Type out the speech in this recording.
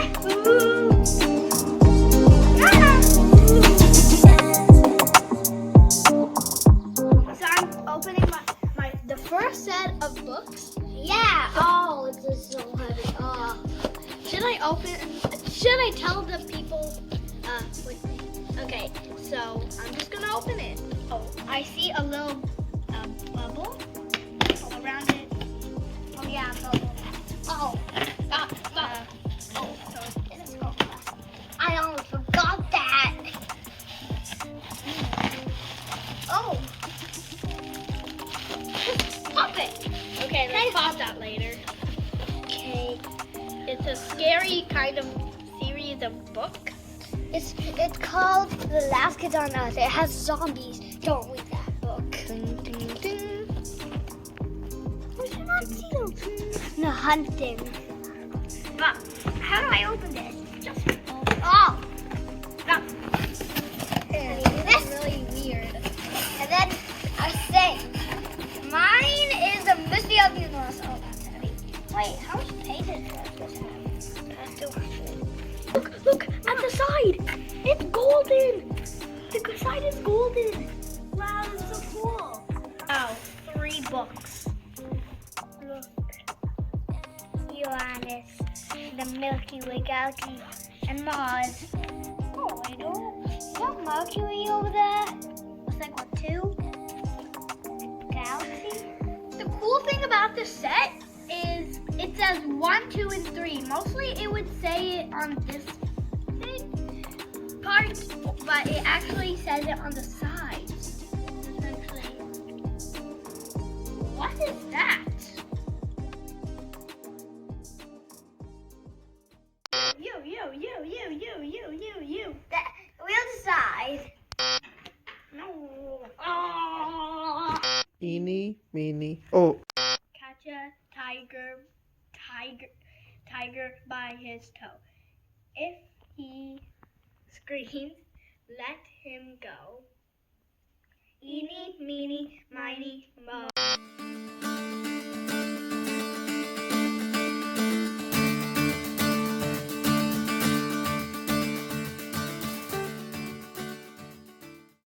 Yahoo! So I'm opening the first set of books. Yeah. Oh, this is so heavy. Should I tell the people? Okay, so I'm just gonna open it. Oh, I see a little bubble all around it. Oh yeah, bubble. Oh, stop. Oh, it's so fast. I almost forgot that. Oh. Pop it. Okay, let's pop that later. Okay. It's a scary kind of series of books. It's called The Last Kids on Earth. It has zombies. Don't read that book. Ding, ding, ding. We should not see them. The hunting. But how do I open this? Just Oh. stop. This is really weird. And then a thing. Mine is a Mystery of the Universe. Oh, that's heavy. Wait, how much pages does this have? Look at the side. It's golden. The side is golden. Wow, this is so cool. Wow, 3 books. Look. Uranus, the Milky Way galaxy, and Mars. Oh, I don't. Is that Mercury over there? It's like what, 2? Galaxy? The cool thing about this set is it says 1, 2, and 3. Mostly it would say it on this part, but it actually says it on the sides. What is that? You. We'll decide. No. Oh. Eeny, meeny, oh. Catch a tiger by his toe. If he screams, let him go. Eeny, meeny, miny, mo.